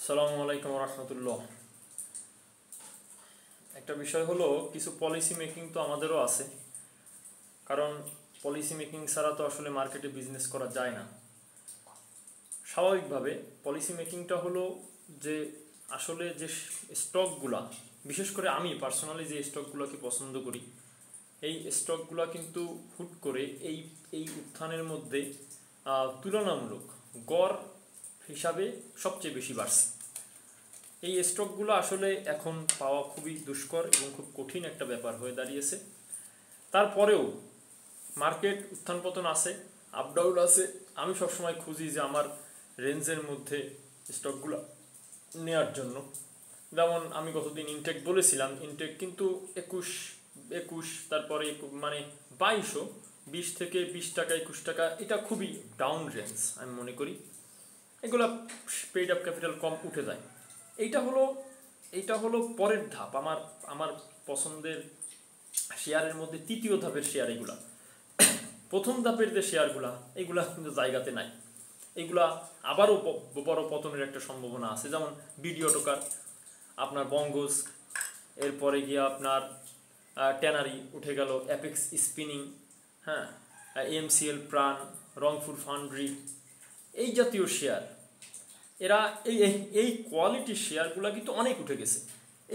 আসসালামু আলাইকুম রহমতুল্লাহ। একটা বিষয় হলো কিছু পলিসি মেকিং তো আমাদেরও আছে, কারণ পলিসি মেকিং ছাড়া তো আসলে মার্কেটে বিজনেস করা যায় না। স্বাভাবিকভাবে পলিসি মেকিংটা হলো যে আসলে যে স্টকগুলা, বিশেষ করে আমি পার্সোনালি যে স্টকগুলোকে পছন্দ করি, এই স্টকগুলা কিন্তু হুট করে এই এই উত্থানের মধ্যে তুলনামূলক গড় হিসাবে সবচেয়ে বেশি বাড়ছে। এই স্টকগুলো আসলে এখন পাওয়া খুবই দুষ্কর এবং খুব কঠিন একটা ব্যাপার হয়ে দাঁড়িয়েছে। তারপরেও মার্কেট উত্থান পতন আছে, আপ ডাউন আছে। আমি সবসময় খুঁজি যে আমার রেঞ্জের মধ্যে স্টকগুলো নেওয়ার জন্য। যেমন আমি গতদিন ইনটেক বলেছিলাম, ইনটেক কিন্তু 21 তারপরে মানে 2220 থেকে 20 টাকা 21 টাকা, এটা খুবই ডাউন রেঞ্জ আমি মনে করি। এগুলা পেইড আপ ক্যাপিটাল কম উঠে যায়। এইটা হলো পরের ধাপ। আমার আমার পছন্দের শেয়ারের মধ্যে তৃতীয় ধাপের শেয়ার এগুলা। প্রথম ধাপের যে শেয়ারগুলা, এগুলা কিন্তু জায়গাতে নাই। এগুলা আবারও বড় পতনের একটা সম্ভাবনা আছে। যেমন বিডিও টোকার, আপনার বঙ্গজ, এরপরে গিয়ে আপনার ট্যানারি উঠে গেল, অ্যাপেক্স স্পিনিং, হ্যাঁ, এমসিএল প্রাণ, রংপুর ফাউন্ড্রি, এই জাতীয় শেয়ার। এরা এই এই কোয়ালিটির শেয়ারগুলো কিন্তু অনেক উঠে গেছে।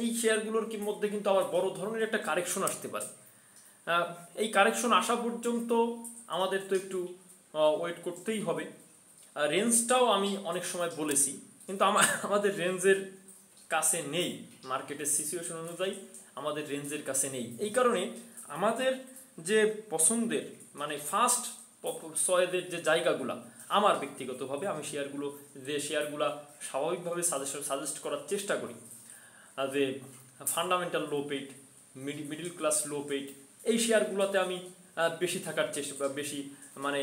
এই শেয়ারগুলোর মধ্যে কিন্তু আবার বড় ধরনের একটা কারেকশন আসতে পারে। এই কারেকশন আসা পর্যন্ত আমাদের তো একটু ওয়েট করতেই হবে। রেঞ্জটাও আমি অনেক সময় বলেছি, কিন্তু আমাদের রেঞ্জের কাছে নেই। মার্কেটের সিচুয়েশন অনুযায়ী আমাদের রেঞ্জের কাছে নেই। এই কারণে আমাদের যে পছন্দের মানে ফার্স্ট চয়েসের যে জায়গাগুলো, আমার ব্যক্তিগতভাবে আমি যে শেয়ারগুলো স্বাভাবিকভাবে সাজেস্ট করার চেষ্টা করি, যে ফান্ডামেন্টাল লো পেইড, মিডিল ক্লাস লো পেইড, এই শেয়ারগুলোতে আমি বেশি থাকার চেষ্টা বেশি মানে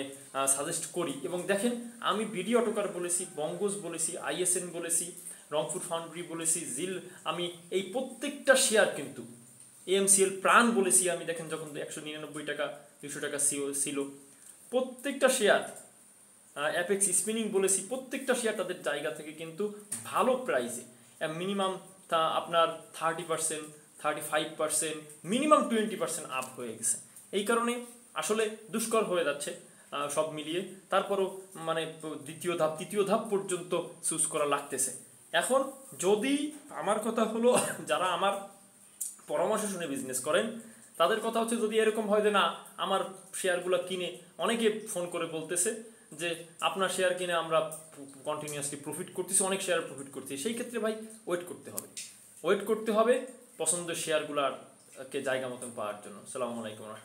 সাজেস্ট করি। এবং দেখেন, আমি বিডি অটোকার বলেছি, বঙ্গজ বলেছি, আইএসএন বলেছি, রংপুর ফাউন্ড্রি বলেছি, জিল, আমি এই প্রত্যেকটা শেয়ার কিন্তু, এমসিএল প্রাণ বলেছি আমি, দেখেন যখন 199 টাকা 200 টাকা ছিল প্রত্যেকটা শেয়ার, অ্যাপেক্স স্পিনিং বলেছি, প্রত্যেকটা শেয়ার তাদের জায়গা থেকে কিন্তু ভালো প্রাইসে মিনিমাম আপনার 30%, 35%, মিনিমাম 20% আপ হয়ে গেছে। এই কারণে আসলে দুষ্কর হয়ে যাচ্ছে সব মিলিয়ে। তারপরও মানে তৃতীয় ধাপ পর্যন্ত চুজ করা লাগতেছে। এখন যদি আমার কথা হলো, যারা আমার পরামর্শ শুনে বিজনেস করেন, তাদের কথা হচ্ছে, যদি এরকম হয় যে না, আমার শেয়ারগুলো কিনে অনেকে ফোন করে বলতেছে যে আপনার শেয়ার কিনে আমরা কন্টিনিউয়াসলি প্রফিট করতেছি, অনেক শেয়ার প্রফিট করতেছি, সেই ক্ষেত্রে ভাই ওয়েট করতে হবে পছন্দের শেয়ারগুলোকে জায়গা মতন পাওয়ার জন্য। আসসালামু আলাইকুম রহমতুল্লাহ।